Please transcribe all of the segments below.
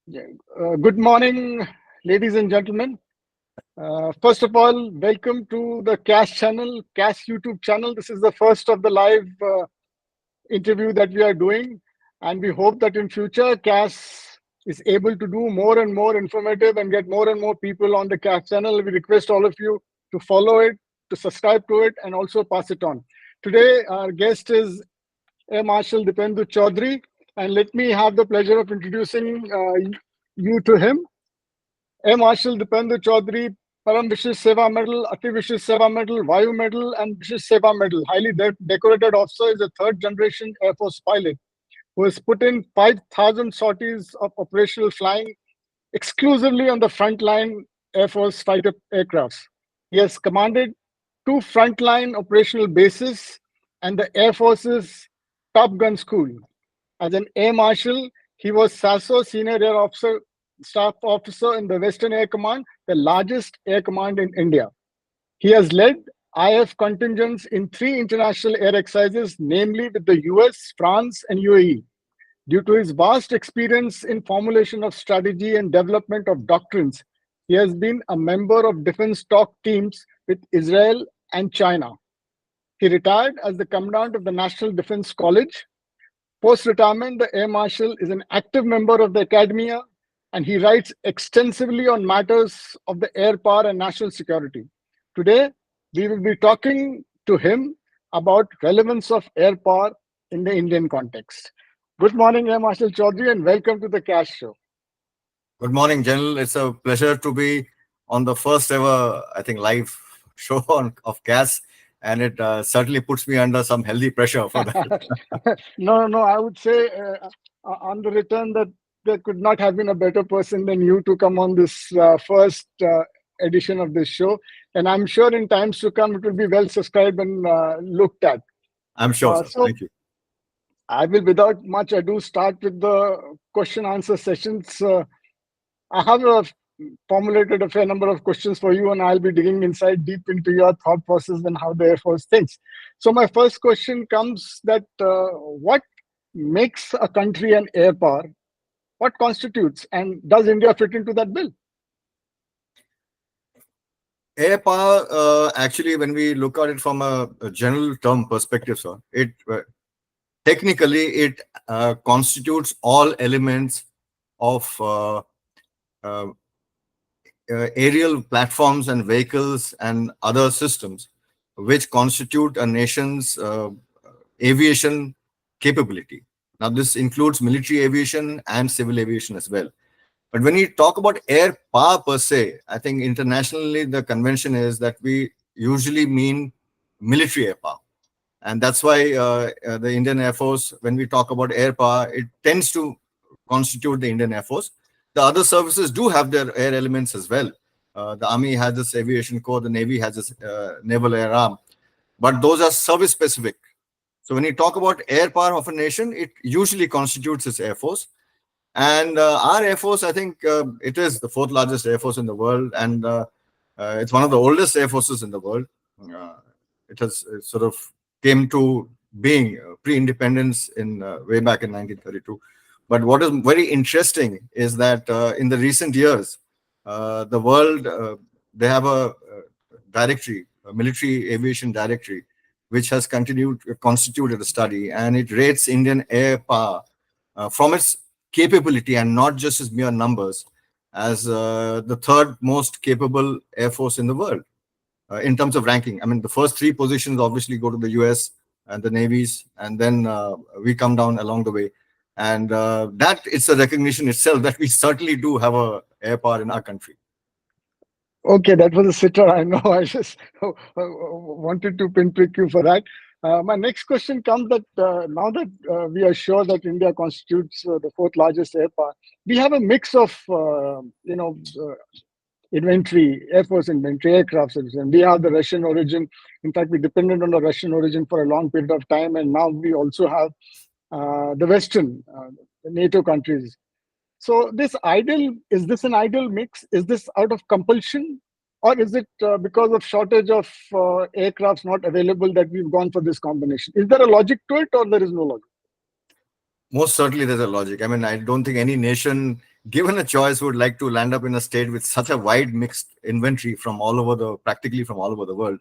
Yeah. Good morning, ladies and gentlemen. First of all, welcome to the CAS channel, CAS YouTube channel. This is the first of the live interview that we are doing, and we hope that in future CAS is able to do more and more informative and get more and more people on the CAS channel. We request all of you to follow it, to subscribe to it, and also pass it on. Today, our guest is Air Marshal Diptendu Chaudhary, and let me have the pleasure of introducing you to him. Air Marshal Diptendu Chaudhary, Param Vishish Seva Medal, Ati Vishish Seva Medal, Vayu Medal, and Vishish Seva Medal. Highly decorated officer, is a third generation Air Force pilot who has put in 5,000 sorties of operational flying exclusively on the frontline Air Force fighter aircrafts. He has commanded two frontline operational bases and the Air Force's Top Gun School. As an Air Marshal, he was SASO Senior Air Officer, Staff Officer in the Western Air Command, the largest air command in India. He has led IF contingents in three international air exercises, namely with the US, France, and UAE. Due to his vast experience in formulation of strategy and development of doctrines, he has been a member of defense talk teams with Israel and China. He retired as the Commandant of the National Defense College. Post-retirement, the Air Marshal is an active member of the academia, and he writes extensively on matters of the air power and national security. Today, we will be talking to him about relevance of air power in the Indian context. Good morning, Air Marshal Chaudhary, and welcome to the CAS show. Good morning, General. It's a pleasure to be on the first ever, I think, live show of CAS, and it certainly puts me under some healthy pressure for that. No, I would say on the return that there could not have been a better person than you to come on this first edition of this show. And I'm sure in times to come, it will be well subscribed and looked at. I'm sure, sir. So Thank you. I will, without much ado, start with the question answer sessions. I have formulated a fair number of questions for you, and I'll be digging inside deep into your thought process and how the Air Force thinks. So my first question comes that what makes a country an air power? What constitutes, and does India fit into that bill? Air power, actually, when we look at it from a general term perspective, sir, it technically it constitutes all elements of aerial platforms and vehicles and other systems which constitute a nation's aviation capability. Now, this includes military aviation and civil aviation as well. But when we talk about air power per se, I think internationally the convention is that we usually mean military air power. And that's why the Indian Air Force, when we talk about air power, it tends to constitute the Indian Air Force. The other services do have their air elements as well. The Army has this aviation corps, the Navy has this naval air arm, but those are service specific. So when you talk about air power of a nation, it usually constitutes its Air Force. And our Air Force, I think it is the fourth largest Air Force in the world, and it's one of the oldest Air Forces in the world. It has sort of came to being pre-independence in way back in 1932. But what is very interesting is that in the recent years, the world, they have a directory, a military aviation directory, which has constituted a study, and it rates Indian air power from its capability and not just as mere numbers as the third most capable air force in the world in terms of ranking. I mean, the first three positions obviously go to the US and the navies, and then we come down along the way. And that it's a recognition itself that we certainly do have a air power in our country. Okay, that was a sitter. I know. I just wanted to pinprick you for that. My next question comes that now that we are sure that India constitutes the fourth largest air power, we have a mix of inventory, Air Force inventory, aircraft, and we have the Russian origin. In fact, we depended on the Russian origin for a long period of time, and now we also have the Western, the NATO countries. So is this an ideal mix? Is this out of compulsion? Or is it because of shortage of aircrafts not available that we've gone for this combination? Is there a logic to it or there is no logic? Most certainly, there's a logic. I mean, I don't think any nation, given a choice, would like to land up in a state with such a wide mixed inventory from all over practically from all over the world.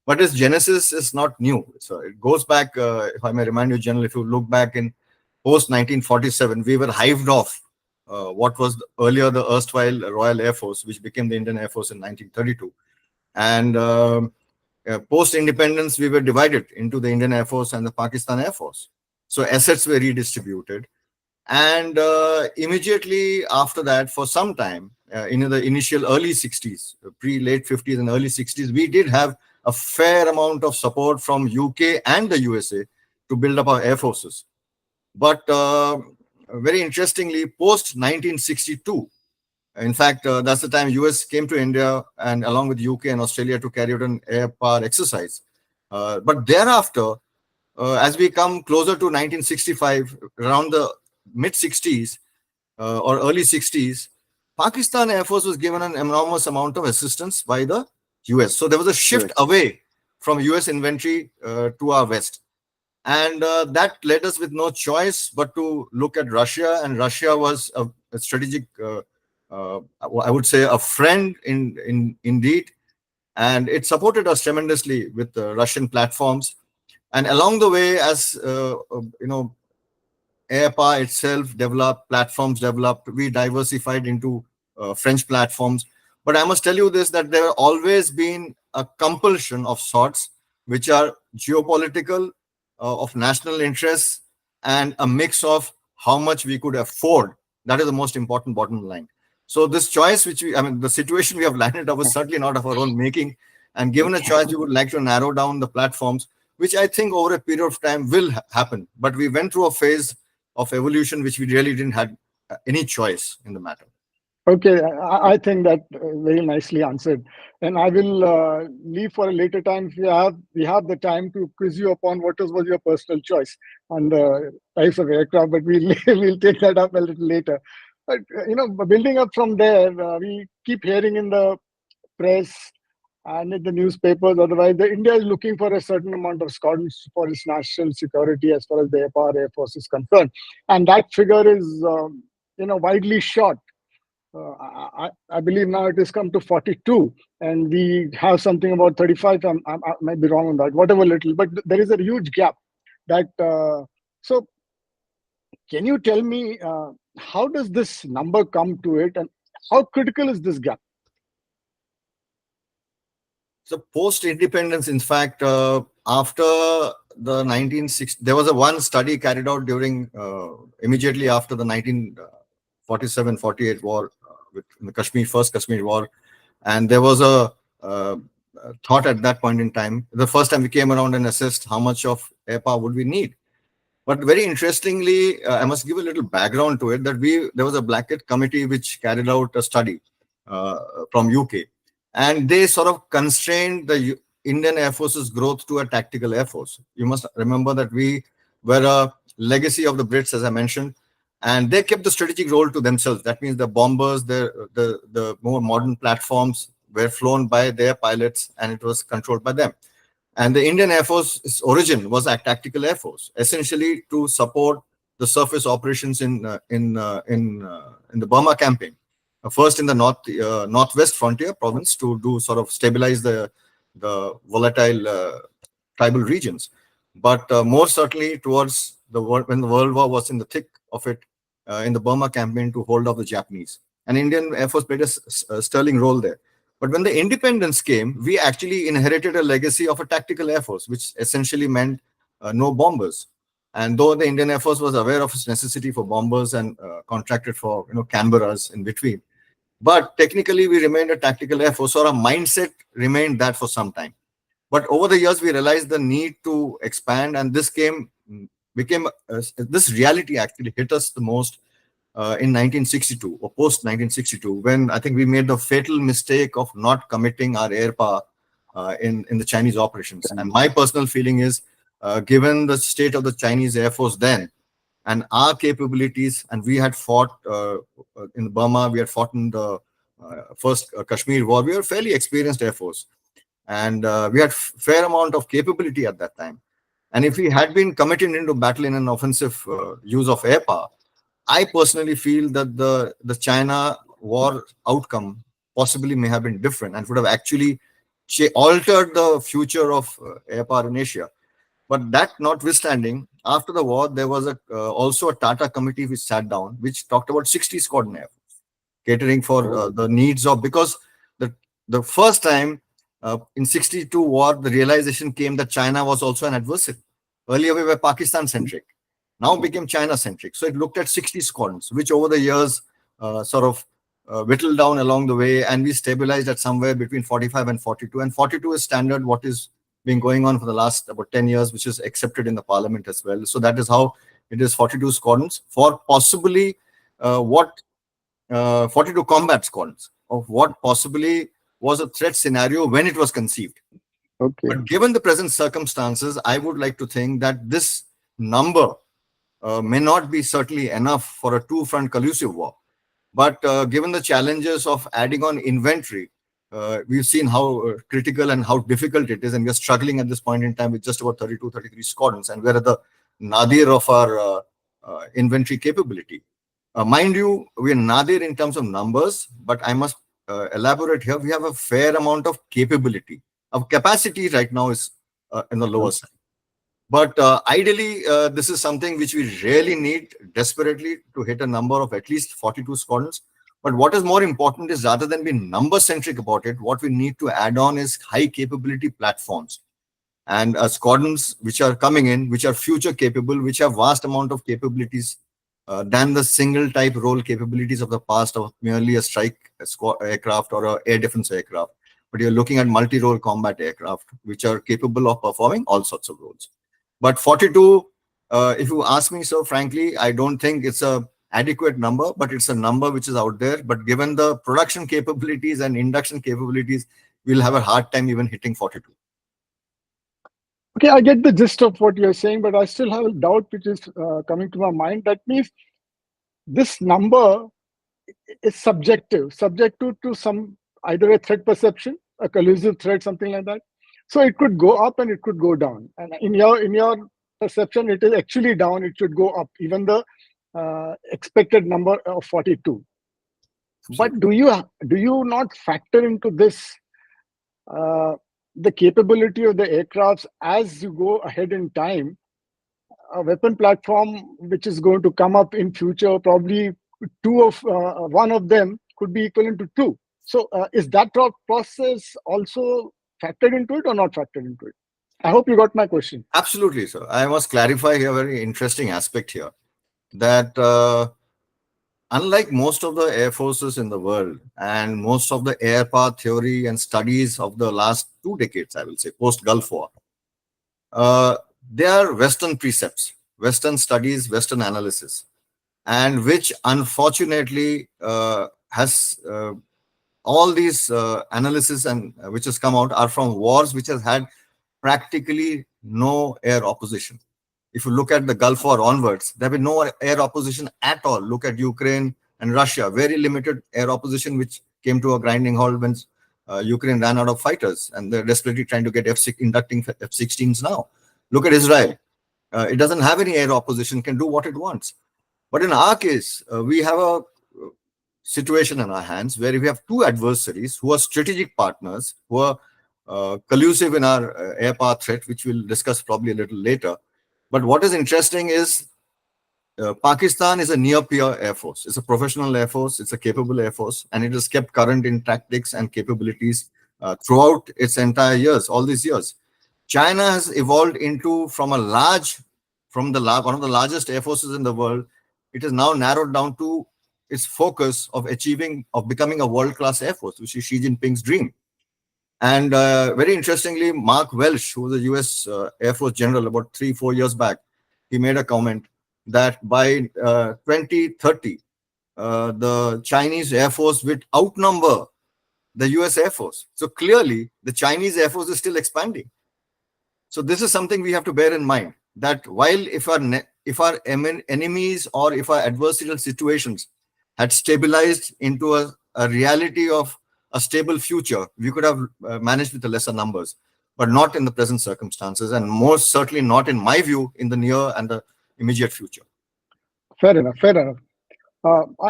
But its genesis is not new. So it goes back, if I may remind you, General, if you look back in post 1947, we were hived off what was earlier the erstwhile Royal Air Force, which became the Indian Air Force in 1932. And post independence, we were divided into the Indian Air Force and the Pakistan Air Force. So assets were redistributed. And immediately after that, for some time, in the initial early 60s, pre-late 50s and early 60s, we did have a fair amount of support from UK and the USA to build up our air forces. But very interestingly, post 1962, in fact, that's the time US came to India and along with UK and Australia to carry out an air power exercise. But thereafter, as we come closer to 1965, around the mid 60s or early 60s, Pakistan Air Force was given an enormous amount of assistance by the US. So there was a shift Correct. away from US inventory to our west. And that led us with no choice but to look at Russia. And Russia was a strategic, I would say, a friend indeed. And it supported us tremendously with Russian platforms. And along the way, as AirPA itself developed, platforms developed, we diversified into French platforms. But I must tell you this, that there have always been a compulsion of sorts, which are geopolitical, of national interests, and a mix of how much we could afford. That is the most important bottom line. So this choice, the situation we have landed up was certainly not of our own making. And given a choice, we would like to narrow down the platforms, which I think over a period of time will happen. But we went through a phase of evolution, which we really didn't have any choice in the matter. Okay, I think that very nicely answered, and I will leave for a later time. If we have the time to quiz you upon was your personal choice on the types of aircraft, but we'll we'll take that up a little later. But building up from there, we keep hearing in the press and in the newspapers. Otherwise, the India is looking for a certain amount of scouts for its national security as far as the Air Force is concerned, and that figure is widely shot. I believe now it has come to 42, and we have something about 35. I might be wrong on that, whatever little, but there is a huge gap. That so, can you tell me how does this number come to it, and how critical is this gap? So post independence, in fact, after the 1960, there was a one study carried out during immediately after the 1947-48 war with the first Kashmir war, and there was a thought at that point in time. The first time we came around and assessed how much of air power would we need. But very interestingly, I must give a little background to it, that there was a Blackett committee which carried out a study uh, from UK, and they sort of constrained the Indian Air Force's growth to a tactical air force. You must remember that we were a legacy of the Brits, as I mentioned, and they kept the strategic role to themselves. That means the bombers, the more modern platforms were flown by their pilots, and it was controlled by them. And the Indian Air Force's origin was a tactical air force, essentially to support the surface operations in the Burma campaign. First in the northwest frontier province to do sort of stabilize the volatile tribal regions, but more certainly towards when the World War was in the thick of it, in the Burma campaign to hold off the Japanese. And Indian Air Force played a sterling role there. But when the independence came, we actually inherited a legacy of a tactical air force, which essentially meant no bombers. And though the Indian Air Force was aware of its necessity for bombers and contracted for Canberras in between, but technically we remained a tactical air force, or our mindset remained that for some time. But over the years, we realized the need to expand, and this reality actually hit us the most in 1962 or post 1962, when I think we made the fatal mistake of not committing our air power in the Chinese operations. And my personal feeling is, given the state of the Chinese Air Force then and our capabilities, and we had fought in Burma, we had fought in the first Kashmir war, we were a fairly experienced Air Force, and we had fair amount of capability at that time. And if we had been committed into battle in an offensive use of air power, I personally feel that the China war outcome possibly may have been different and would have actually altered the future of air power in Asia. But that notwithstanding, after the war, there was also a Tata committee which sat down, which talked about 60 squadron air, catering for Oh, the needs of, because the the first time in 62 war, the realization came that China was also an adversary. Earlier we were Pakistan centric, now became China centric. So it looked at 60 squadrons, which over the years sort of whittled down along the way, and we stabilized at somewhere between 45 and 42. And 42 is standard, what is been going on for the last about 10 years, which is accepted in the parliament as well. So that is how it is, 42 squadrons for possibly what 42 combat squadrons of what possibly was a threat scenario when it was conceived. okay. But given the present circumstances, I would like to think that this number may not be certainly enough for a two-front collusive war. But given the challenges of adding on inventory, we've seen how critical and how difficult it is. And we're struggling at this point in time with just about 32, 33 squadrons. And we're at the nadir of our inventory capability. Mind you, we're nadir in terms of numbers, but I must elaborate here. We have a fair amount of capability. Our capacity right now is in the lower side. But ideally, this is something which we really need desperately to hit a number of at least 42 squadrons. But what is more important is, rather than being number centric about it, what we need to add on is high capability platforms and squadrons which are coming in, which are future capable, which have vast amount of capabilities than the single type role capabilities of the past of merely a strike aircraft or a air defense aircraft. But you're looking at multi-role combat aircraft, which are capable of performing all sorts of roles. But 42, if you ask me, so frankly, I don't think it's a adequate number, but it's a number which is out there. But given the production capabilities and induction capabilities, we'll have a hard time even hitting 42. Okay, I get the gist of what you're saying, but I still have a doubt which is coming to my mind. That means this number is subjective to some either a threat perception, a collusive threat, something like that. So it could go up and it could go down. And in your perception, it is actually down. It should go up, even the expected number of 42. But do you not factor into this uh, the capability of the aircrafts as you go ahead in time? A weapon platform which is going to come up in future, probably one of them could be equivalent to two. So is that process also factored into it or not factored into it? I hope you got my question. Absolutely, sir. I must clarify here a very interesting aspect here, that unlike most of the air forces in the world and most of the air power theory and studies of the last 2 decades, I will say, post Gulf War, uh, they are Western precepts, Western studies, Western analysis, and which unfortunately has all these analysis and which has come out are from wars which has had practically no air opposition. If you look at the Gulf War onwards, there have been no air opposition at all. Look at Ukraine and Russia, very limited air opposition, which came to a grinding halt when Ukraine ran out of fighters and they're desperately trying to get inducting F-16s now. Look at Israel. It doesn't have any air opposition, can do what it wants. But in our case, we have a situation in our hands where we have two adversaries who are strategic partners, who are collusive in our air power threat, which we'll discuss probably a little later. But what is interesting is Pakistan is a near-peer air force. It's a professional air force. It's a capable air force, and it has kept current in tactics and capabilities throughout its entire years, all these years. China has evolved into one of the largest air forces in the world. It is now narrowed down to its focus of becoming a world-class air force, which is Xi Jinping's dream. And very interestingly, Mark Welsh, who was a US Air Force general about 3-4 years back, he made a comment that by 2030, the Chinese Air Force would outnumber the US Air Force. So clearly, the Chinese Air Force is still expanding. So this is something we have to bear in mind, that while if our enemies or if our adversarial situations had stabilized into a reality of a stable future, we could have managed with the lesser numbers. but not in the present circumstances, and most certainly not, in my view, in the near and the immediate future. Fair enough. Fair enough.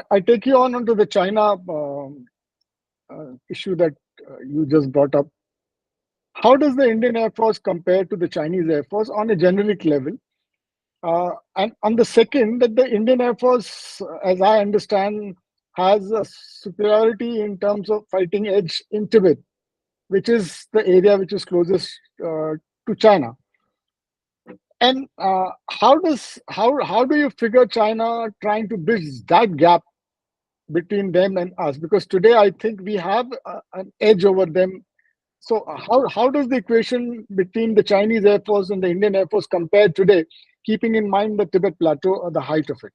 I take you on onto the China issue that you just brought up. How does the Indian Air Force compare to the Chinese Air Force on a generic level? And on the second, that the Indian Air Force, as I understand, has a superiority in terms of fighting edge in Tibet, which is the area which is closest to China. And how do you figure China trying to bridge that gap between them and us? Because today I think we have an edge over them. So how does the equation between the Chinese Air Force and the Indian Air Force compare today, keeping in mind the Tibet Plateau or the height of it?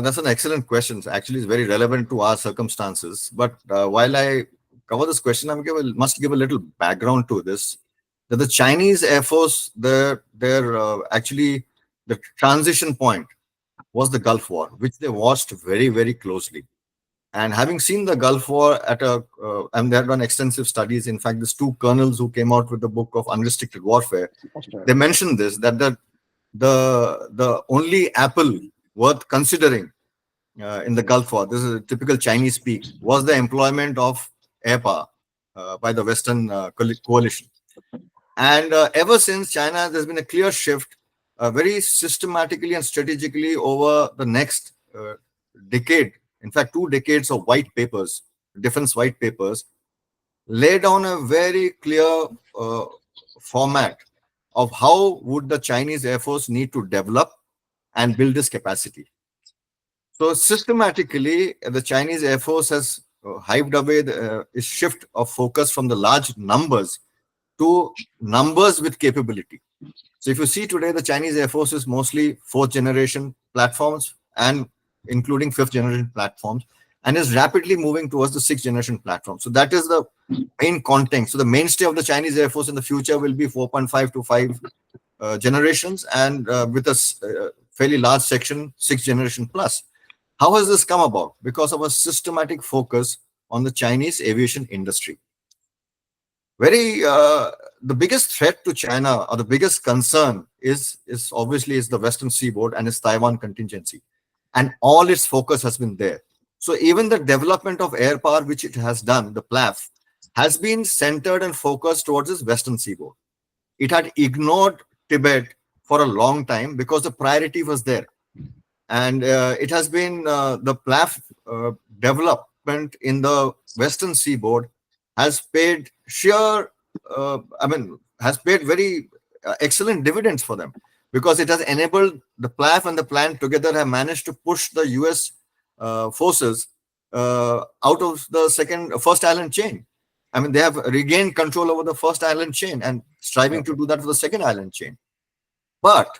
That's an excellent question. Actually, it's very relevant to our circumstances. But while I cover this question, must give a little background to this. That the Chinese Air Force, actually the transition point was the Gulf War, which they watched very, very closely. And having seen the Gulf War and they had done extensive studies. In fact, these two colonels who came out with the book of Unrestricted Warfare, they mentioned this, that the only apple worth considering in the Gulf War, this is a typical Chinese speak, was the employment of air power by the Western coalition. And ever since China, there's been a clear shift very systematically and strategically over the next decade. In fact, 2 decades of white papers, defense white papers, lay down a very clear format of how would the Chinese Air Force need to develop and build this capacity. So systematically, the Chinese Air Force has hived away its shift of focus from the large numbers to numbers with capability. So if you see today, the Chinese Air Force is mostly 4th generation platforms and including 5th generation platforms, and is rapidly moving towards the 6th generation platform. So that is the main content. So the mainstay of the Chinese Air Force in the future will be 4.5 to 5 generations, and with a fairly large section, 6th generation plus. How has this come about? Because of a systematic focus on the Chinese aviation industry. The biggest threat to China, or the biggest concern, is obviously the Western seaboard and its Taiwan contingency, and all its focus has been there. So even the development of air power, which it has done, the PLAF, has been centered and focused towards its Western seaboard. It had ignored Tibet for a long time because the priority was there. And it has been the PLAF development in the Western seaboard has paid has paid very excellent dividends for them, because it has enabled the PLAF and the plan together have managed to push the US forces out of the first island chain. I mean, they have regained control over the first island chain and striving to do that for the second island chain. But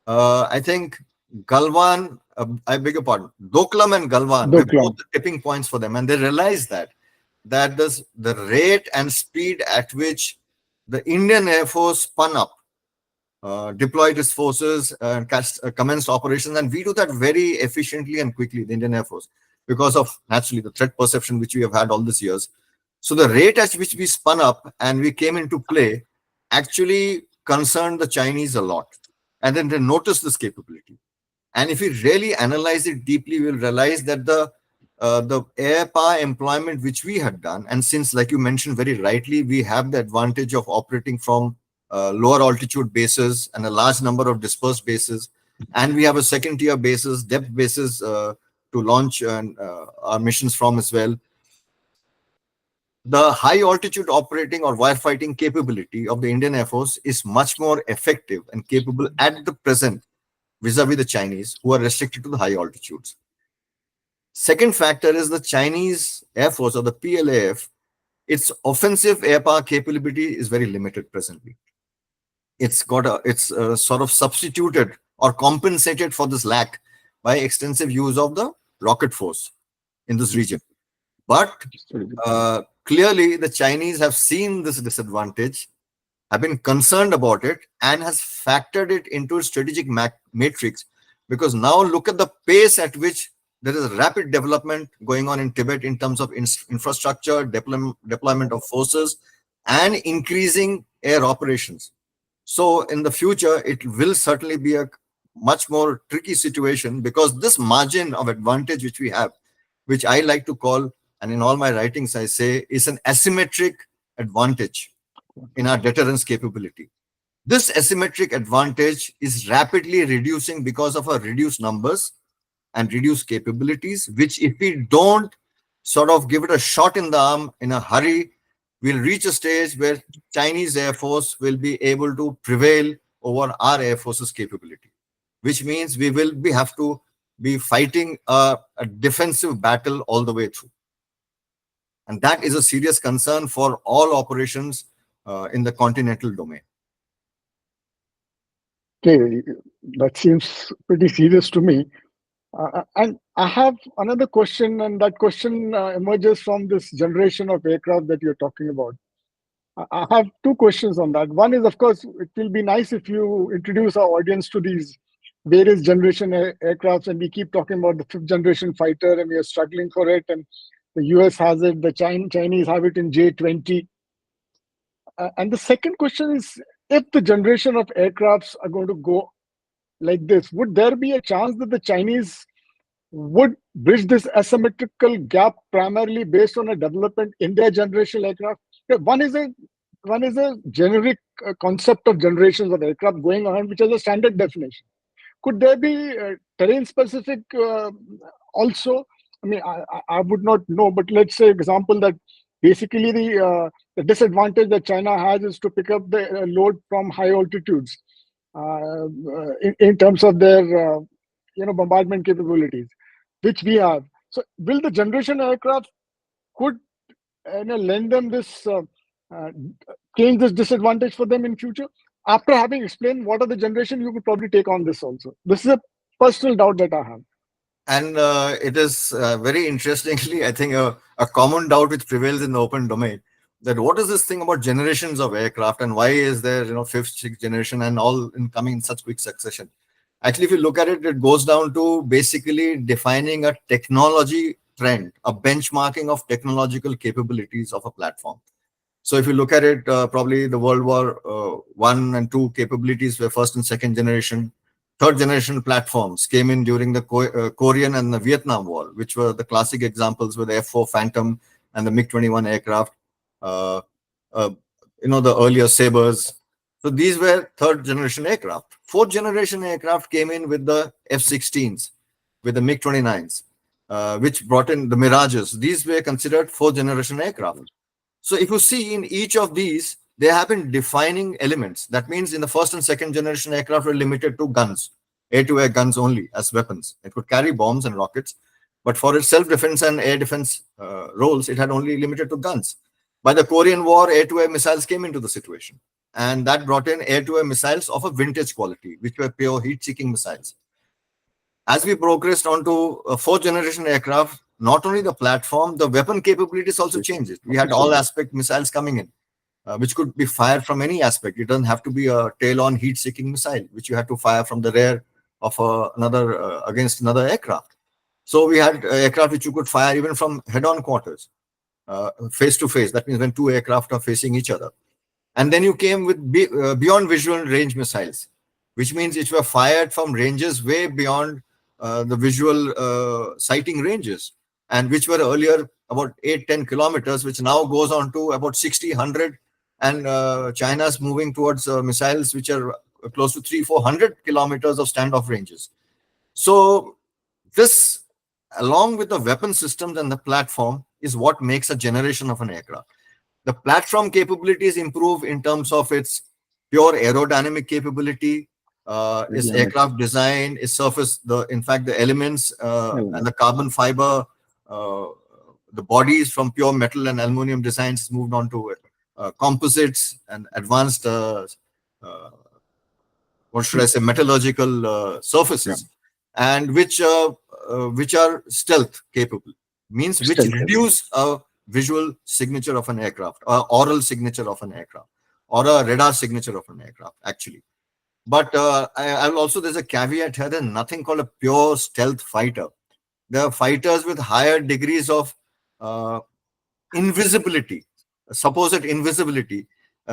I think Galwan, I beg your pardon, Doklam and Galwan were both the tipping points for them, and they realized that the rate and speed at which the Indian Air Force spun up, deployed its forces, and commenced operations, and we do that very efficiently and quickly, the Indian Air Force, because of naturally the threat perception which we have had all these years. So the rate at which we spun up and we came into play actually concerned the Chinese a lot. And then they noticed this capability. And if we really analyze it deeply, we'll realize that the air power employment which we had done, and since, like you mentioned very rightly, we have the advantage of operating from lower altitude bases and a large number of dispersed bases, and we have a second tier bases, depth bases to launch our missions from as well. The high altitude operating or firefighting capability of the Indian Air Force is much more effective and capable at the present vis-a-vis the Chinese, who are restricted to the high altitudes. Second factor is the Chinese Air Force, or the PLAF. Its offensive air power capability is very limited presently. It's sort of substituted or compensated for this lack by extensive use of the rocket force in this region. But clearly, the Chinese have seen this disadvantage, have been concerned about it, and has factored it into a strategic matrix. Because now look at the pace at which there is a rapid development going on in Tibet in terms of infrastructure, deployment of forces, and increasing air operations. So in the future, it will certainly be a much more tricky situation, because this margin of advantage which we have, which I like to call, and in all my writings I say, is an asymmetric advantage in our deterrence capability. This asymmetric advantage is rapidly reducing because of our reduced numbers and reduced capabilities, which if we don't sort of give it a shot in the arm in a hurry, we'll reach a stage where Chinese Air Force will be able to prevail over our Air Force's capability, which means we will have to be fighting a defensive battle all the way through. And that is a serious concern for all operations in the continental domain. Okay, that seems pretty serious to me. And I have another question, and that question emerges from this generation of aircraft that you're talking about. I have two questions on that. One is, of course, it will be nice if you introduce our audience to these various generation aircrafts, and we keep talking about the fifth generation fighter, and we are struggling for it, and the US has it, the Chinese have it in J-20. And the second question is, if the generation of aircrafts are going to go like this, would there be a chance that the Chinese would bridge this asymmetrical gap primarily based on a development in their generational aircraft? Yeah, one is a generic concept of generations of aircraft going on, which is a standard definition. Could there be terrain specific also? I mean, I would not know, but let's say example that basically the disadvantage that China has is to pick up the load from high altitudes in terms of their bombardment capabilities, which we have. So, will the generation aircraft could lend them this uh, change this disadvantage for them in future? After having explained what are the generation, you could probably take on this also. This is a personal doubt that I have. And it is very interestingly, I think, a common doubt which prevails in the open domain, that what is this thing about generations of aircraft, and why is there, fifth, sixth generation and all in coming in such quick succession? Actually, if you look at it, it goes down to basically defining a technology trend, a benchmarking of technological capabilities of a platform. So if you look at it, probably the World War One and Two capabilities were first and second generation. Third generation platforms came in during the Korean and the Vietnam War, which were the classic examples with the F-4 Phantom and the MiG-21 aircraft. Uh, uh, the earlier Sabres. So these were third generation aircraft. Fourth generation aircraft came in with the F-16s, with the MiG-29s, which brought in the Mirages. These were considered fourth generation aircraft. So if you see in each of these, they have been defining elements. That means in the first and second generation aircraft were limited to guns, air-to-air guns only as weapons. It could carry bombs and rockets, but for its self-defense and air defense roles, it had only limited to guns. By the Korean War, air-to-air missiles came into the situation, and that brought in air-to-air missiles of a vintage quality, which were pure heat-seeking missiles. As we progressed onto a fourth generation aircraft, not only the platform, the weapon capabilities also changed. We had all aspect missiles coming in, which could be fired from any aspect. It doesn't have to be a tail-on heat-seeking missile, which you had to fire from the rear of another against another aircraft. So we had aircraft which you could fire even from head-on quarters, face to face. That means when two aircraft are facing each other. And then you came with beyond visual range missiles, which means it were fired from ranges way beyond the visual sighting ranges, and which were earlier about 8-10 kilometers, which now goes on to about 60-100, and China's moving towards missiles which are close to 300-400 kilometers of standoff ranges. So this, along with the weapon systems and the platform, is what makes a generation of an aircraft. The platform capabilities improve in terms of its pure aerodynamic capability, its aircraft design, its surface, in fact, the elements and the carbon fiber, the bodies from pure metal and aluminum designs moved on to composites and advanced, what should I say, metallurgical surfaces, and which are stealth capable, means which reduce a visual signature of an aircraft, or oral signature of an aircraft, or a radar signature of an aircraft, actually. But I'll also, there's a caveat here, there's nothing called a pure stealth fighter. There are fighters with higher degrees of invisibility. supposed invisibility,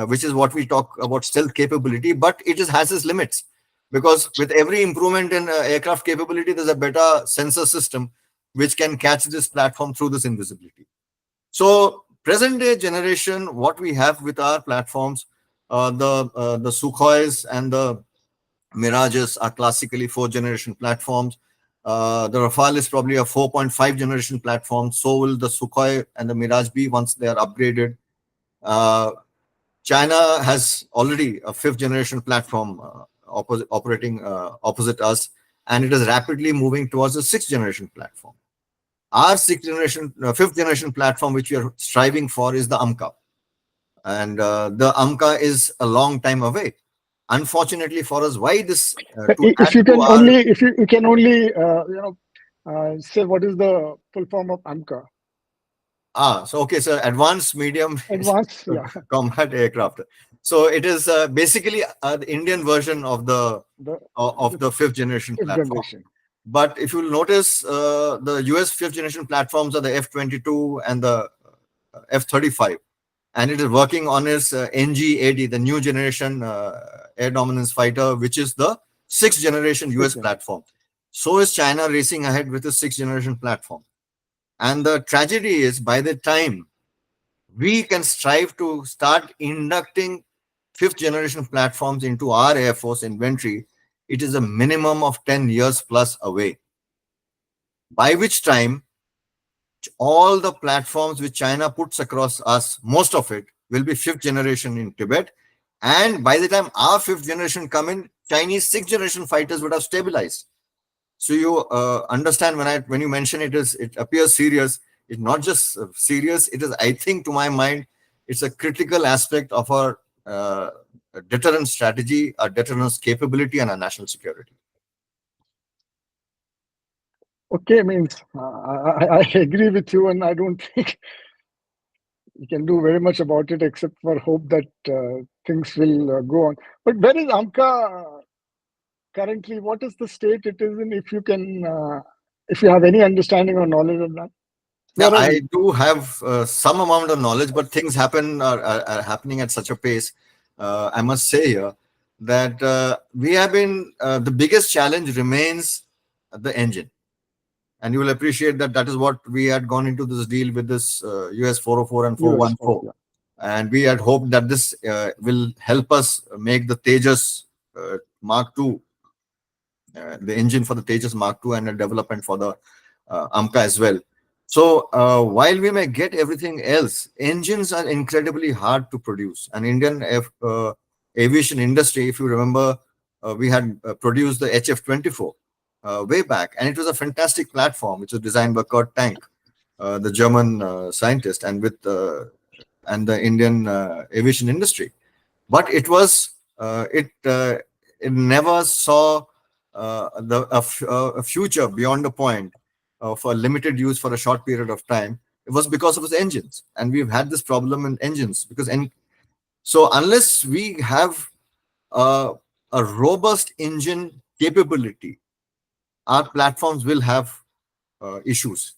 which is what we talk about stealth capability, but it just has its limits, because with every improvement in aircraft capability, there's a better sensor system which can catch this platform through this invisibility. So present day generation, what we have with our platforms, the Sukhois and the Mirages are classically fourth generation platforms. The Rafale is probably a 4.5 generation platform. So will the Sukhoi and the Mirage be once they are upgraded. Uh, China has already a fifth generation platform operating opposite us, and it is rapidly moving towards a sixth generation platform. Our fifth generation platform, which we are striving for, is the AMCA, and the AMCA is a long time away. Unfortunately for us, why this to If add you to can our only, if you can only, say what is the full form of AMCA? so okay, so advanced medium Advanced, yeah, combat aircraft. So it is basically the Indian version the, of the the fifth generation fifth platform. generation. But if you'll notice, the US fifth generation platforms are the F-22 and the F-35, and it is working on its NG-80, the new generation air dominance fighter, which is the sixth generation Fifth US generation. platform. So is China racing ahead with the sixth generation platform. And the tragedy is, by the time we can strive to start inducting fifth generation platforms into our Air Force inventory, it is a minimum of 10 years plus away. By which time, all the platforms which China puts across us, most of it will be fifth generation in Tibet. And by the time our fifth generation come in, Chinese sixth generation fighters would have stabilized. So you understand when you mention it appears serious. It's not just serious. It is, I think, to my mind, it's a critical aspect of our deterrence strategy, our deterrence capability, and our national security. Okay, means I agree with you, and I don't think we can do very much about it except for hope that things will go on. But where is AMCA currently? What is the state it is in? If you have any understanding or knowledge of that, Yeah, where are I we? do have some amount of knowledge, but things are happening at such a pace. I must say here that we have been the biggest challenge remains the engine, and you will appreciate that that is what we had gone into this deal with this US 404 and US 4, 414, yeah. and we had hoped that this will help us make the Tejas Mark II, the engine for the Tejas Mark II, and a development for the AMCA as well. So while we may get everything else, engines are incredibly hard to produce. And Indian aviation industry, if you remember, we had produced the HF-24 way back, and it was a fantastic platform, which was designed by Kurt Tank, the German scientist, and the Indian aviation industry. But it never saw a future beyond the point of a limited use for a short period of time. It was because of its engines, and we've had this problem in engines so unless we have a, a robust engine capability, our platforms will have issues.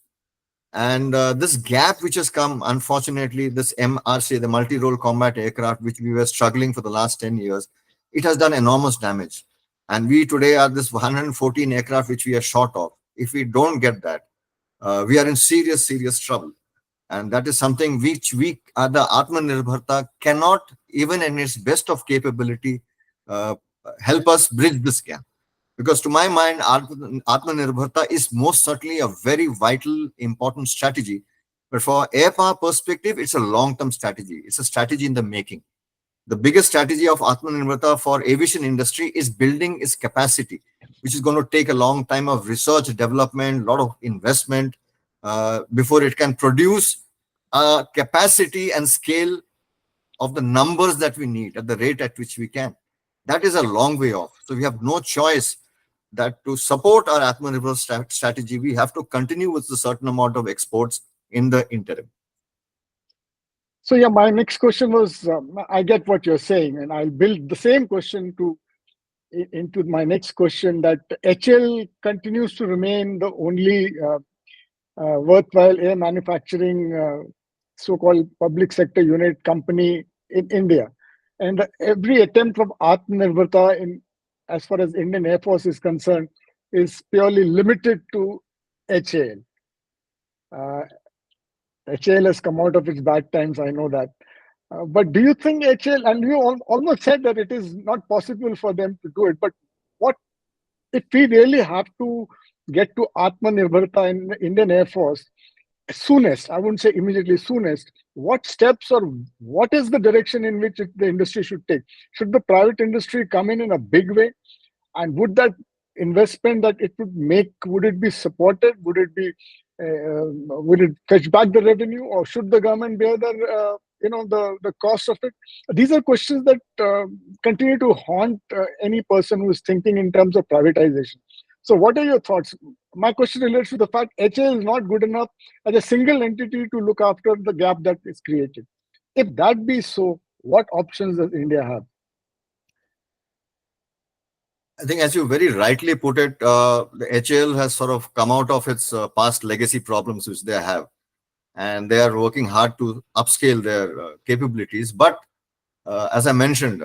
And this gap which has come, unfortunately, this MRC, the multi-role combat aircraft, which we were struggling for the last 10 years, it has done enormous damage. And we today are this 114 aircraft which we are short of. If we don't get that, we are in serious, serious trouble. And that is something which the Atmanirbharta cannot, even in its best of capability, uh, help us bridge this gap. Because to my mind, Atmanirbharta is most certainly a very vital, important strategy. But for air power perspective, it's a long-term strategy. It's a strategy in the making. The biggest strategy of Atmanirbharta for aviation industry is building its capacity, which is going to take a long time of research, development, a lot of investment before it can produce a capacity and scale of the numbers that we need at the rate at which we can. That is a long way off. So we have no choice that to support our Atmanirbhar strategy, we have to continue with a certain amount of exports in the interim. So yeah, my next question was, I get what you're saying, and I'll build the same question into my next question, that HL continues to remain the only worthwhile air manufacturing so-called public sector unit company in India. And every attempt of Atmanirbharta in as far as Indian Air Force is concerned is purely limited to HAL. Uh, HAL has come out of its bad times, I know that. But do you think HAL, and you almost said that it is not possible for them to do it, but what if we really have to get to Atmanirbharta in the Indian Air Force soonest, I wouldn't say immediately, soonest, what steps or what is the direction in which the industry should take? Should the private industry come in a big way? And would that investment that it would make, would it be supported? Would it fetch back the revenue, or should the government bear the cost of it? These are questions that continue to haunt any person who is thinking in terms of privatization. So what are your thoughts? My question relates to the fact HA is not good enough as a single entity to look after the gap that is created. If that be so, what options does India have? I think, as you very rightly put it, the HAL has sort of come out of its past legacy problems which they have, and they are working hard to upscale their capabilities. But as I mentioned,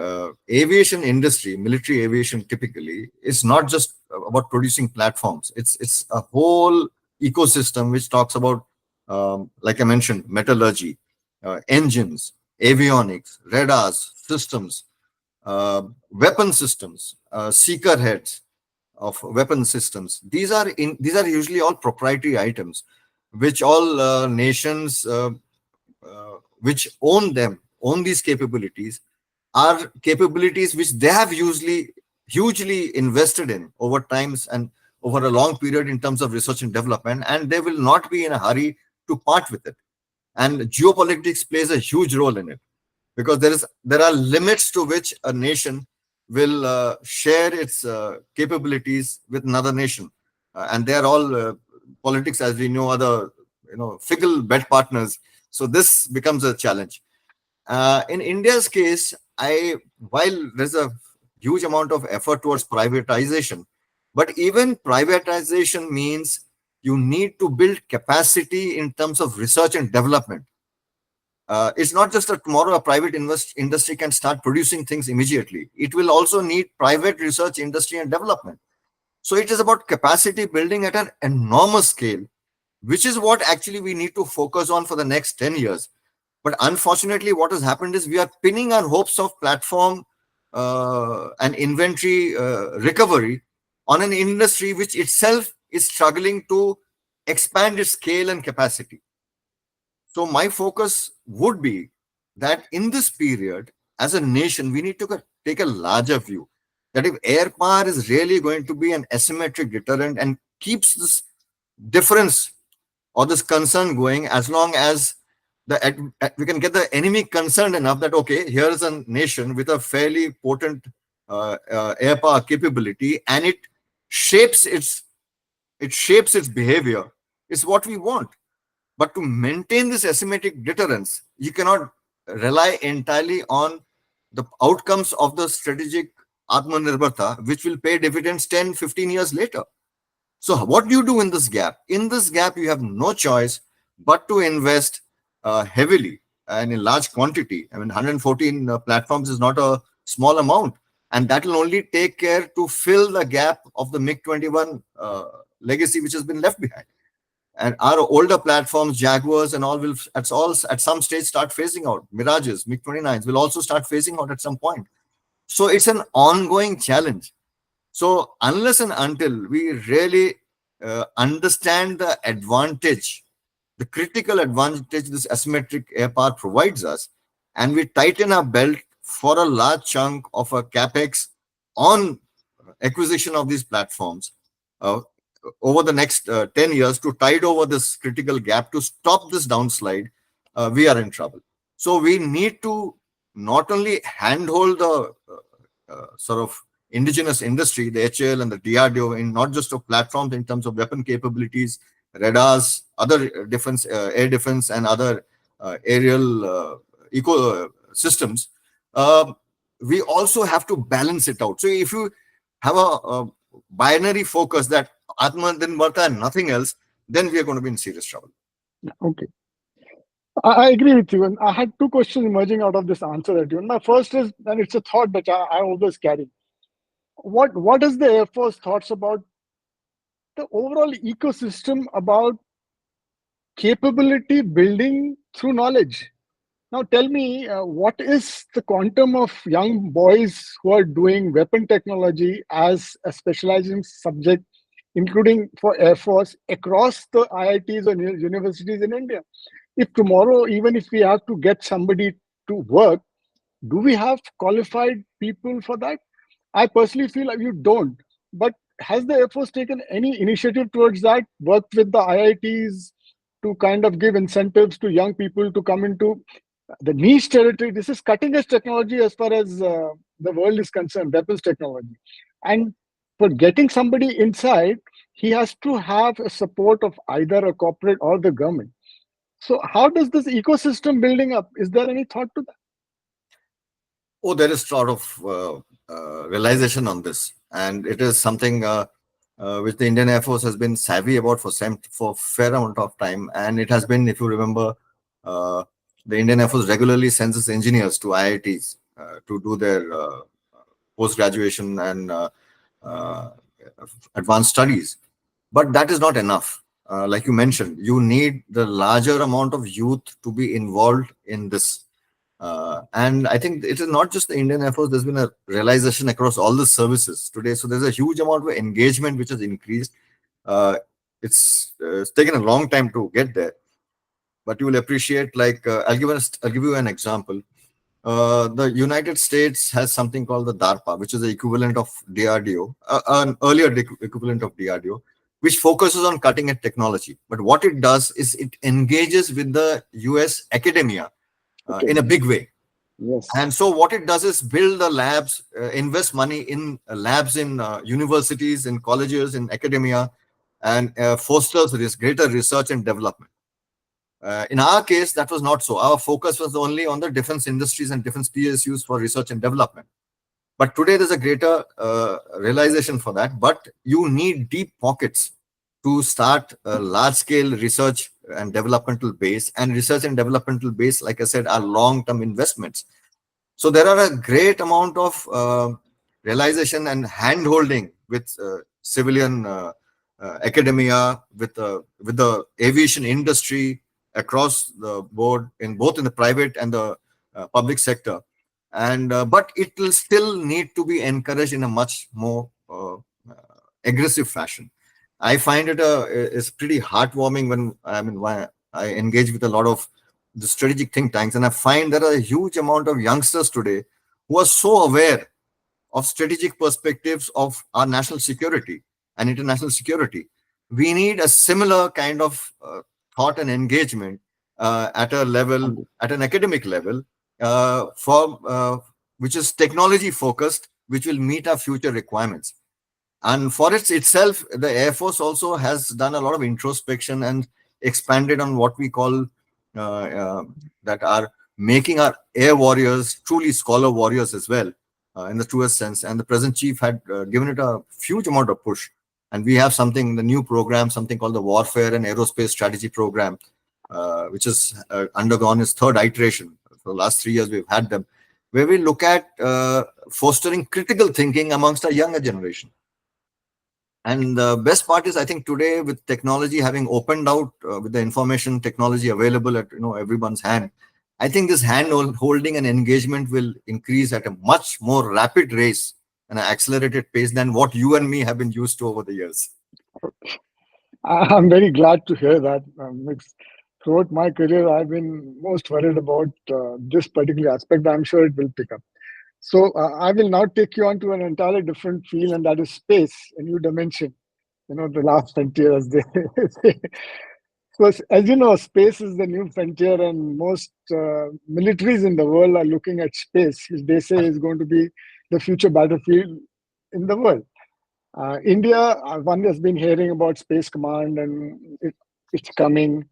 aviation industry, military aviation typically, is not just about producing platforms. It's a whole ecosystem which talks about, like I mentioned, metallurgy, engines, avionics, radars, systems, weapon systems, seeker heads of weapon systems. These are usually all proprietary items, which all nations which own these capabilities, are capabilities which they have usually hugely invested in over times and over a long period in terms of research and development, and they will not be in a hurry to part with it. And geopolitics plays a huge role in it, because there are limits to which a nation will share its capabilities with another nation. And they are all politics, as we know, other fickle bed partners. So this becomes a challenge. In India's case, I while there's a huge amount of effort towards privatization, but even privatization means you need to build capacity in terms of research and development. It's not just that tomorrow a private industry can start producing things immediately. It will also need private research, industry, and development. So it is about capacity building at an enormous scale, which is what actually we need to focus on for the next 10 years. But unfortunately, what has happened is we are pinning our hopes of platform and inventory recovery on an industry which itself is struggling to expand its scale and capacity. So my focus would be that in this period, as a nation, we need to take a larger view that if air power is really going to be an asymmetric deterrent and keeps this difference or this concern going, as long as we can get the enemy concerned enough that, okay, here is a nation with a fairly potent air power capability, and it shapes its behavior, is what we want. But to maintain this asymmetric deterrence, you cannot rely entirely on the outcomes of the strategic Atmanirbharta, which will pay dividends 10, 15 years later. So what do you do in this gap? In this gap, you have no choice but to invest heavily and in large quantity. I mean, 114 platforms is not a small amount. And that will only take care to fill the gap of the MiG-21 legacy, which has been left behind. And our older platforms, Jaguars and all, will at some stage start phasing out. Mirages, MiG-29s will also start phasing out at some point. So it's an ongoing challenge. So unless and until we really understand the advantage, the critical advantage this asymmetric air power provides us, and we tighten our belt for a large chunk of a capex on acquisition of these platforms uh, over the next 10 years to tide over this critical gap, to stop this downslide, we are in trouble. So we need to not only handhold the sort of indigenous industry, the HAL and the DRDO, in not just of platforms in terms of weapon capabilities, radars, other defense, air defense, and other aerial eco systems. We also have to balance it out. So if you have a binary focus that Atman then Varta and nothing else, then we are going to be in serious trouble. Okay. I agree with you. And I had two questions emerging out of this answer that you. And my first is, and it's a thought that I always carry. What is the Air Force thoughts about the overall ecosystem about capability building through knowledge? Now, tell me, what is the quantum of young boys who are doing weapon technology as a specializing subject, including for Air Force, across the IITs and universities in India? If tomorrow, even if we have to get somebody to work, do we have qualified people for that? I personally feel like you don't. But has the Air Force taken any initiative towards that? Worked with the IITs to kind of give incentives to young people to come into the niche territory? This is cutting edge technology as far as the world is concerned, weapons technology. And for getting somebody inside, he has to have a support of either a corporate or the government. So, how does this ecosystem building up? Is there any thought to that? Oh, there is sort of realization on this, and it is something which the Indian Air Force has been savvy about for fair amount of time. And it has been, if you remember, uh, the Indian Air Force regularly sends its engineers to IITs to do their post graduation and uh, advanced studies. But that is not enough. Like you mentioned, you need the larger amount of youth to be involved in this. And I think it is not just the Indian Air Force. There's been a realization across all the services today. So there's a huge amount of engagement which has increased. Uh, it's taken a long time to get there, but you will appreciate. Like I'll give you an example. The United States has something called the DARPA, which is the equivalent of DRDO, an earlier equivalent of DRDO, which focuses on cutting edge technology. But what it does is it engages with the US academia Okay. in a big way. Yes. And so what it does is build the labs, invest money in labs in universities, in colleges, in academia, and fosters this greater research and development. In our case, that was not so. Our focus was only on the defense industries and defense PSUs for research and development. But today there's a greater realization for that. But you need deep pockets to start a large scale research and developmental base. And research and developmental base, like I said, are long term investments. So there are a great amount of realization and hand holding with civilian academia, with the aviation industry across the board, in both in the private and the public sector. And but it will still need to be encouraged in a much more aggressive fashion. I find it is pretty heartwarming when when I engage with a lot of the strategic think tanks, and I find there are a huge amount of youngsters today who are so aware of strategic perspectives of our national security and international security. We need a similar kind of thought and engagement at a level, at an academic level, for which is technology focused, which will meet our future requirements. And for itself, the Air Force also has done a lot of introspection and expanded on what we call that are making our air warriors truly scholar warriors as well, in the truest sense. And the present chief had given it a huge amount of push. And we have something, the new program, something called the Warfare and Aerospace Strategy Program, which has undergone its third iteration. For the last 3 years, we've had them, where we look at fostering critical thinking amongst our younger generation. And the best part is, I think today with technology having opened out, with the information technology available at everyone's hand, I think this holding and engagement will increase at a much more rapid race and an accelerated pace than what you and me have been used to over the years. I'm very glad to hear that. Throughout my career, I've been most worried about this particular aspect. I'm sure it will pick up. So I will now take you on to an entirely different field, and that is space, a new dimension. The last frontier, as they say. So, as you know, space is the new frontier, and most militaries in the world are looking at space, which they say is going to be the future battlefield in the world. India, one has been hearing about Space Command, and it's coming.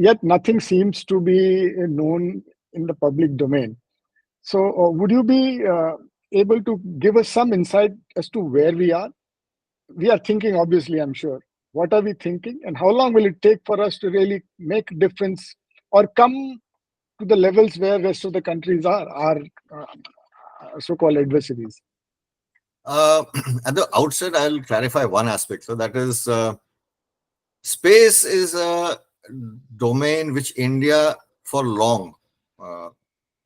Yet nothing seems to be known in the public domain. So, would you be able to give us some insight as to where we are? We are thinking, obviously, I'm sure. What are we thinking, and how long will it take for us to really make a difference or come to the levels where rest of the countries are so-called adversaries? Uh, at the outset, I'll clarify one aspect. So that is, space is a domain which India for long uh,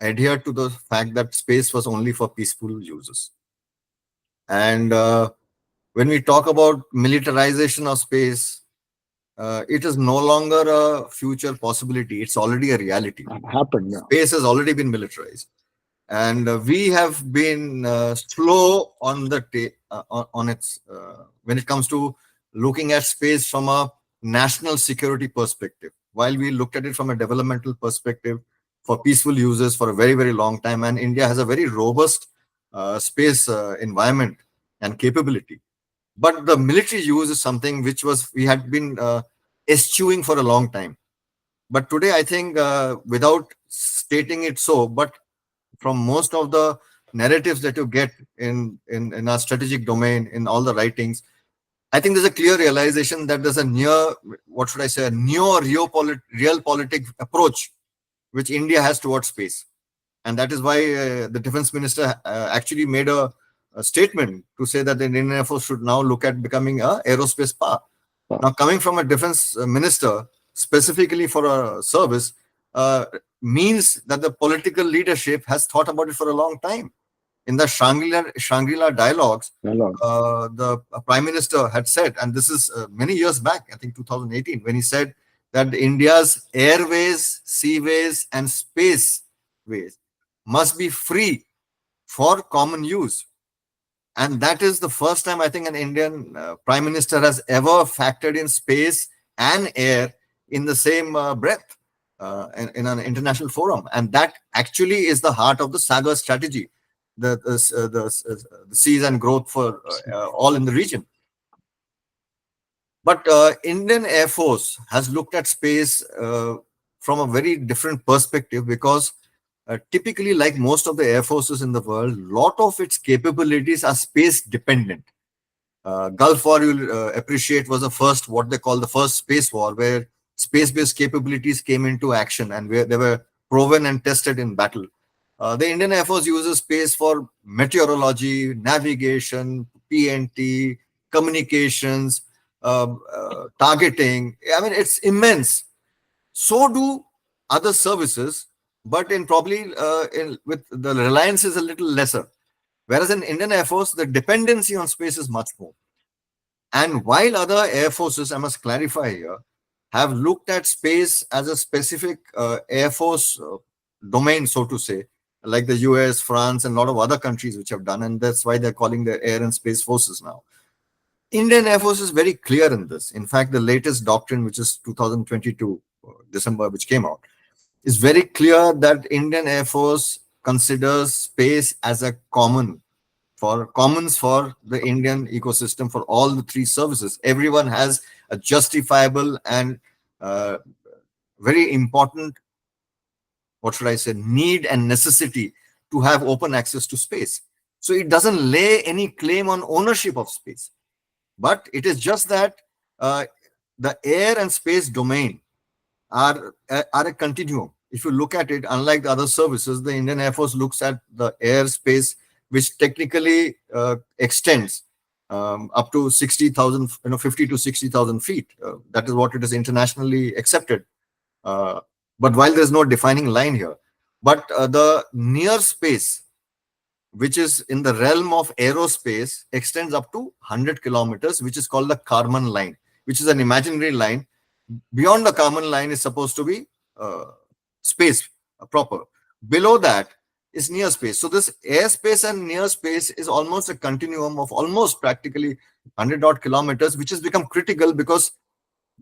adhered to the fact that space was only for peaceful uses. And when we talk about militarization of space, it is no longer a future possibility. It's already a reality. Happened, yeah. Space has already been militarized. And we have been slow on the on its when it comes to looking at space from a national security perspective, while we looked at it from a developmental perspective for peaceful uses for a very, very long time. And India has a very robust space environment and capability, but the military use is something which was we had been eschewing for a long time. But today, I think, without stating it so, but from most of the narratives that you get in our strategic domain, in all the writings, I think there's a clear realization that there's a near, what should I say, a neo realpolitik approach which India has towards space. And that is why the defense minister actually made a statement to say that the Indian Air Force should now look at becoming a aerospace power. Now, coming from a defense minister specifically for a service uh, means that the political leadership has thought about it for a long time. In the Shangri-La dialogues, Dialogue. the prime minister had said, and this is many years back, I think 2018, when he said that India's airways, seaways, and spaceways must be free for common use. And that is the first time I think an Indian prime minister has ever factored in space and air in the same breath in an international forum. And that actually is the heart of the Saga strategy, the seas and growth for all in the region. But Indian Air Force has looked at space from a very different perspective, because typically, like most of the air forces in the world, lot of its capabilities are space dependent. Gulf War, you'll appreciate, was the first, what they call the first space war, where space-based capabilities came into action and where they were proven and tested in battle. The Indian Air Force uses space for meteorology, navigation, PNT, communications, targeting. I mean, it's immense. So do other services, but in probably with the reliance is a little lesser. Whereas in Indian Air Force, the dependency on space is much more. And while other air forces, I must clarify here, have looked at space as a specific air force domain, so to say, like the US, France, and a lot of other countries which have done, and that's why they're calling their air and space forces now. Indian Air Force is very clear in this. In fact, the latest doctrine, which is 2022 December, which came out, is very clear that Indian Air Force considers space as a commons for the Indian ecosystem for all the three services. Everyone has a justifiable and uh, very important, what should I say, need and necessity to have open access to space. So it doesn't lay any claim on ownership of space, but it is just that uh, the air and space domain are a continuum. If you look at it, unlike the other services, the Indian Air Force looks at the airspace, which technically extends up to 60,000, 50 to 60,000 feet. That is what it is internationally accepted. Uh, but while there's no defining line here, but the near space, which is in the realm of aerospace, extends up to 100 kilometers, which is called the Kármán line, which is an imaginary line. Beyond the Kármán line is supposed to be space proper. Below that is near space. So this airspace and near space is almost a continuum of almost practically 100 odd kilometers, which has become critical because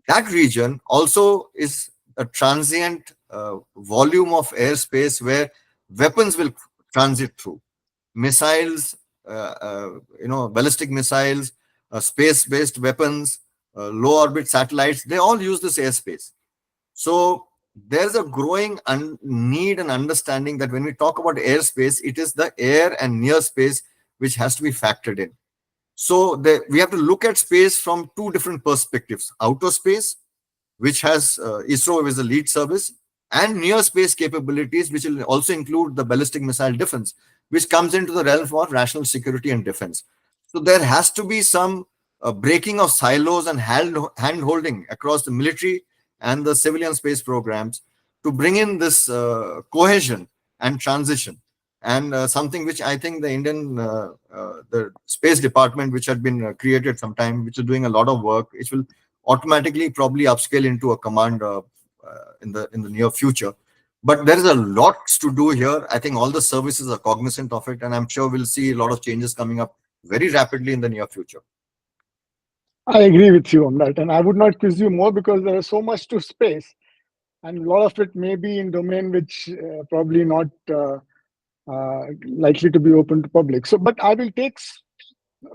that region also is a transient volume of airspace where weapons will transit through. Missiles, ballistic missiles, space-based weapons, low orbit satellites, they all use this airspace. So there's a growing need and understanding that when we talk about airspace, it is the air and near space which has to be factored in. So we have to look at space from two different perspectives: outer space, which has ISRO as the lead service, and near space capabilities, which will also include the ballistic missile defense, which comes into the realm for national security and defense. So there has to be some breaking of silos and hand holding across the military and the civilian space programs to bring in this cohesion and transition. And something which I think the Indian the space department, which had been created sometime, which is doing a lot of work, which will automatically probably upscale into a command in the near future. But there is a lot to do here. I think all the services are cognizant of it, and I'm sure we'll see a lot of changes coming up very rapidly in the near future. I agree with you on that. And I would not quiz you more because there is so much to space. And a lot of it may be in domain which probably not likely to be open to public. So, but I will take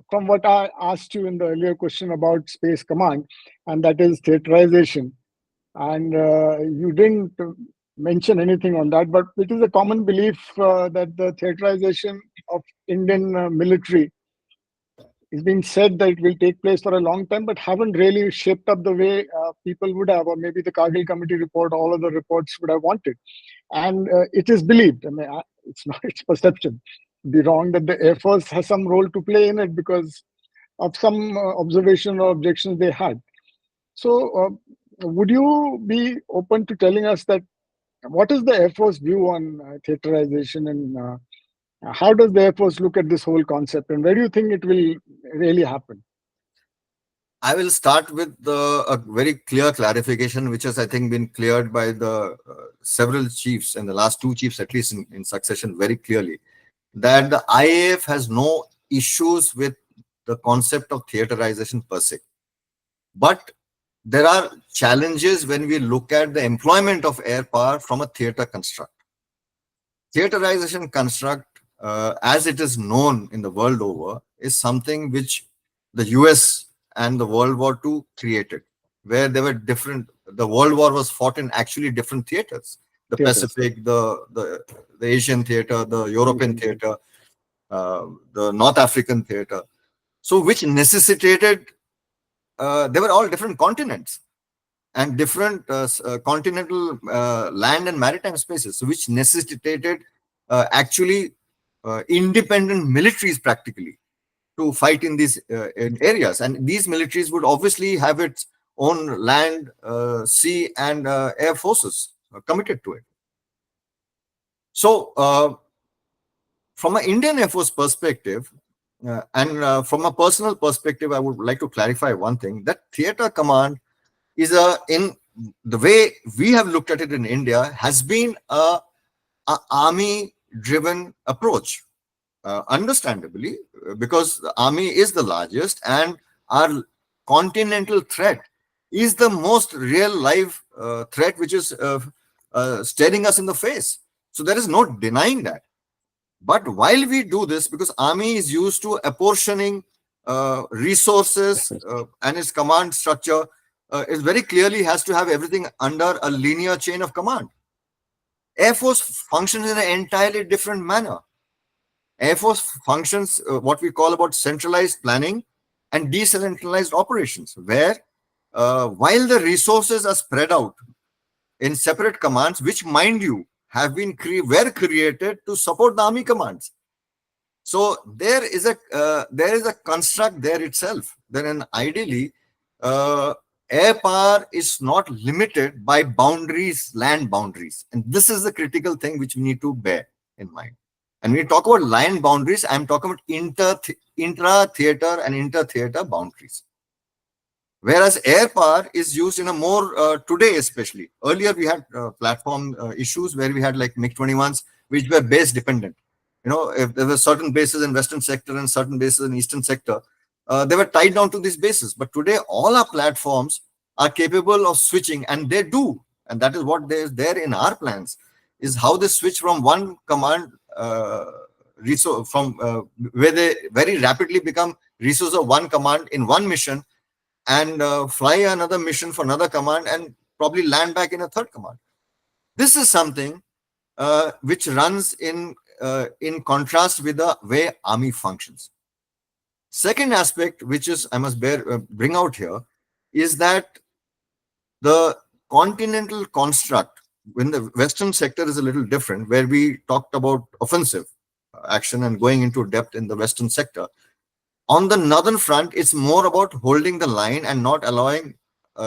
from what I asked you in the earlier question about Space Command, and that is theaterization. And you didn't mention anything on that, but it is a common belief that the theaterization of Indian military is being said that it will take place for a long time, but haven't really shaped up the way people would have, or maybe the Kargil committee report, all of the reports would have wanted. And it is believed. I mean, it's not its perception. Be wrong that the Air Force has some role to play in it because of some observation or objections they had. So, would you be open to telling us that what is the Air Force view on theaterization, and how does the Air Force look at this whole concept, and where do you think it will really happen? I will start with a very clear clarification, which has, I think, been cleared by the several chiefs and the last two chiefs, at least in succession, very clearly, that the IAF has no issues with the concept of theaterization per se. But there are challenges when we look at the employment of air power from a theater construct. Theaterization construct, as it is known in the world over, is something which the US and the World War II created, where there were different. The World War was fought in actually different theaters: the Theaters. Pacific, the Asian theater, the European theater, the North African theater. So, which necessitated they were all different continents and different continental land and maritime spaces, which necessitated actually independent militaries practically to fight in these in areas. And these militaries would obviously have its own land, sea, and air forces committed to it. So, from an Indian Air Force perspective, and from a personal perspective, I would like to clarify one thing: that theater command is in the way we have looked at it in India, has been a army driven approach, understandably, because the army is the largest and our continental threat is the most real live threat which is staring us in the face. So there is no denying that. But while we do this, because army is used to apportioning resources and its command structure, it very clearly has to have everything under a linear chain of command. Air Force functions in an entirely different manner. Air Force functions what we call about centralized planning and decentralized operations, where while the resources are spread out in separate commands, which, mind you, have been were created to support the army commands. So there is a construct there itself. Then ideally, air power is not limited by boundaries, land boundaries, and this is the critical thing which we need to bear in mind. And when we talk about line boundaries, I'm talking about intra-theater and inter-theater boundaries. Whereas air power is used in a more, today especially. Earlier we had platform issues where we had like MiG-21s, which were base dependent. You know, if there were certain bases in Western sector and certain bases in Eastern sector, they were tied down to these bases. But today all our platforms are capable of switching, and they do. And that is what is there in our plans, is how they switch from one command resource, from where they very rapidly become resource of one command in one mission, and fly another mission for another command and probably land back in a third command. This is something which runs in contrast with the way army functions. Second aspect, which is I must bring out here, is that the continental construct when the Western sector is a little different, where we talked about offensive action and going into depth in the Western sector. On the northern front, it's more about holding the line and not allowing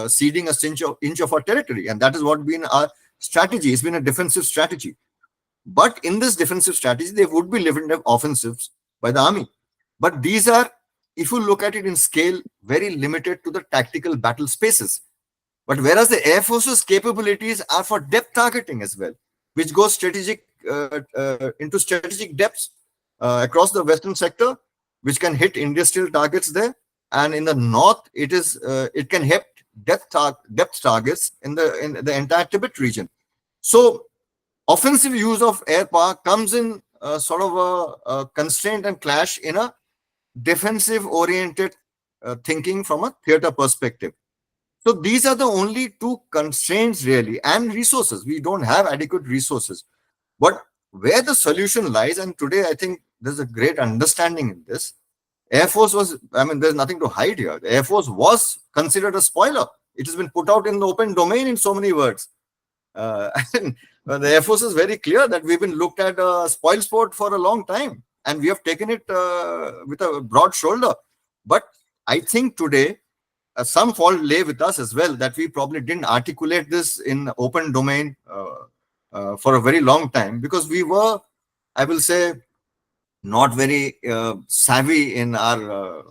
ceding a inch of our territory. And that is what been our strategy. It's been a defensive strategy. But in this defensive strategy, there would be limited offensives by the army. But these are, if you look at it in scale, very limited to the tactical battle spaces. But whereas the Air Force's capabilities are for depth targeting as well, which goes into strategic depths across the Western sector, which can hit industrial targets there. And in the north, it can hit depth targets in the entire Tibet region. So offensive use of air power comes in sort of a constraint and clash in a defensive oriented thinking from a theater perspective. So these are the only two constraints really, and resources. We don't have adequate resources. But where the solution lies, and today I think there's a great understanding in this. Air Force was, I mean, there's nothing to hide here. The Air Force was considered a spoiler. It has been put out in the open domain in so many words. And the Air Force is very clear that we've been looked at spoil sport for a long time, and we have taken it with a broad shoulder. But I think today some fault lay with us as well, that we probably didn't articulate this in open domain for a very long time, because we were, I will say, not very savvy in our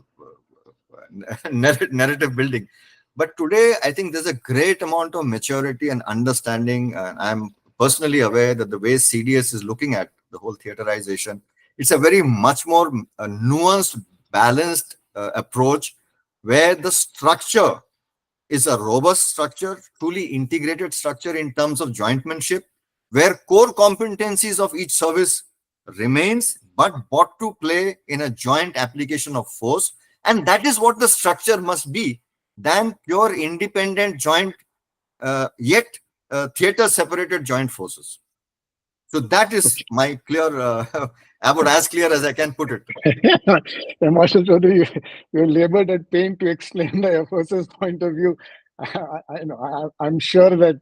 narrative building. But today, I think there's a great amount of maturity and understanding. I'm personally aware that the way CDS is looking at the whole theaterization, it's a very much more nuanced, balanced approach, where the structure is a robust structure, truly integrated structure in terms of jointmanship, where core competencies of each service remains, but brought to play in a joint application of force. And that is what the structure must be, than pure independent joint, yet theater separated joint forces. So that is my clear, about as clear as I can put it. Air Marshal Chaudhary, you labored at pain to explain the Air Force's point of view. I'm sure that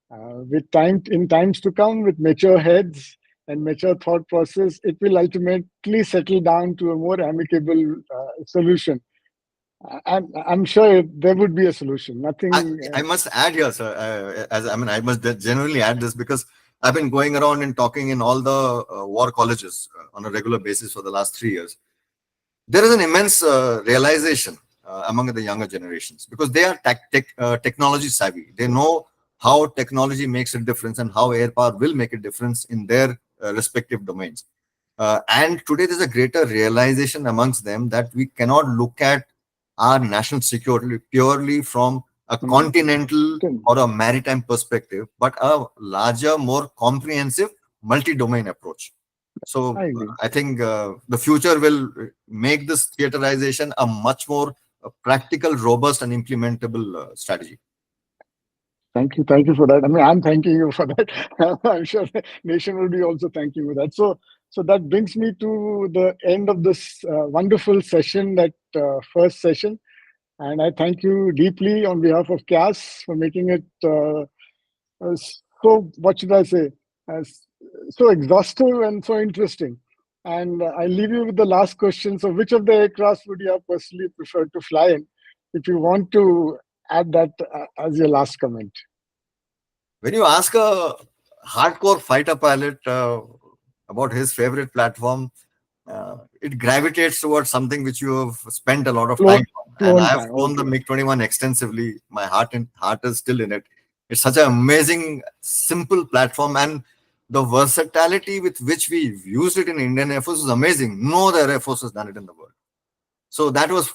with time, in times to come, with mature heads and mature thought process, it will ultimately settle down to a more amicable solution. I'm sure there would be a solution. Nothing. I must add here, sir, I must genuinely add this, because I've been going around and talking in all the war colleges on a regular basis for the last 3 years. There is an immense realization among the younger generations, because they are technology savvy. They know how technology makes a difference and how air power will make a difference in their respective domains. And today there's a greater realization amongst them that we cannot look at our national security purely from a continental or a maritime perspective, but a larger, more comprehensive multi-domain approach. So I think the future will make this theaterization a much more practical, robust, and implementable strategy. Thank you for that. I mean, I'm thanking you for that. I'm sure the nation will be also thanking you for that. So that brings me to the end of this wonderful session, that first session. And I thank you deeply on behalf of CAS for making it so, what should I say, so exhaustive and so interesting. And I leave you with the last question. So, which of the aircrafts would you have personally preferred to fly in? If you want to add that as your last comment. When you ask a hardcore fighter pilot about his favorite platform, it gravitates towards something which you have spent a lot of time on. And I have flown the MiG-21 extensively. My heart is still in it. It's such an amazing, simple platform, and the versatility with which we used it in Indian Air Force is amazing. No other Air Force has done it in the world. So that was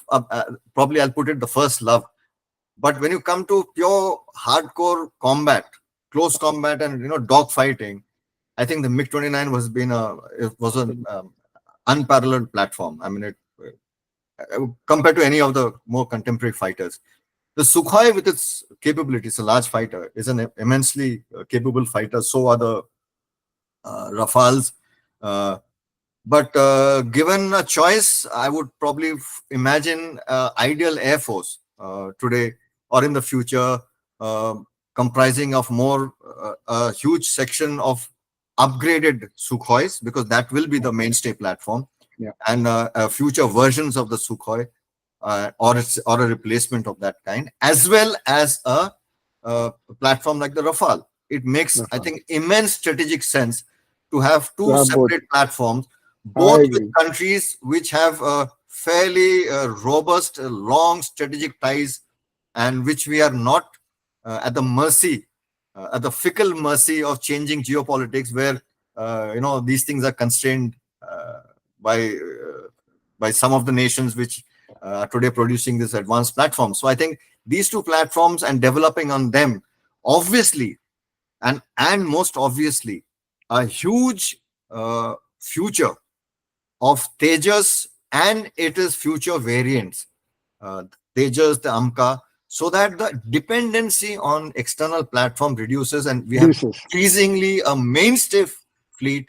probably, I'll put it, the first love. But when you come to pure hardcore combat, close combat, and dog fighting, I think the MiG-29 was an unparalleled platform. I mean, compared to any of the more contemporary fighters. The Sukhoi, with its capabilities, a large fighter, is an immensely capable fighter. So are the Rafales. But given a choice, I would probably imagine ideal Air Force today or in the future. comprising of more a huge section of upgraded Sukhois, because that will be the mainstay platform, Yeah. and future versions of the Sukhoi, or a replacement of that kind, as well as a platform like the Rafale. It makes, I Rafale. think, immense strategic sense to have To two have both. separate platforms, I both with agree. countries which have fairly robust, long strategic ties, and which we are not at the mercy, at the fickle mercy of changing geopolitics, where these things are constrained by by some of the nations which are today producing this advanced platform. So I think these two platforms and developing on them, obviously, and most obviously, a huge future of Tejas and its future variants, uh, Tejas, the Amka, so that the dependency on external platform reduces, and we have Reduces. increasingly a mainstay fleet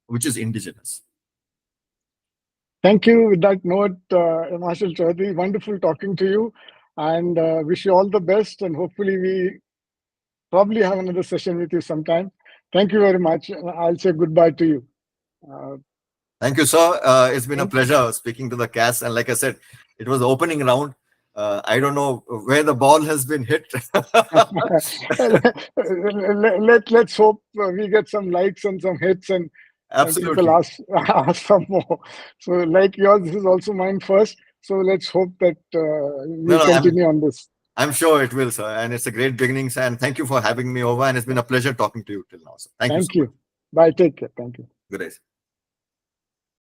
which is indigenous. Thank you. With that note, Air Marshal Chaudhary, wonderful talking to you, and wish you all the best. And hopefully, we probably have another session with you sometime. Thank you very much. I'll say goodbye to you. Uh, Thank you, sir. It's been a thank pleasure speaking to the cast. And like I said, it was the opening round. I don't know where the ball has been hit. let's hope we get some likes and some hits, and people Absolutely. ask for more. So, like yours, this is also mine first. So let's hope that No, we no, continue on this. I'm sure it will, sir. And it's a great beginning, sir. And thank you for having me over. And it's been a pleasure talking to you till now, sir. Thank you so Thank much. you. Bye. Take care. Thank you. Good day, sir.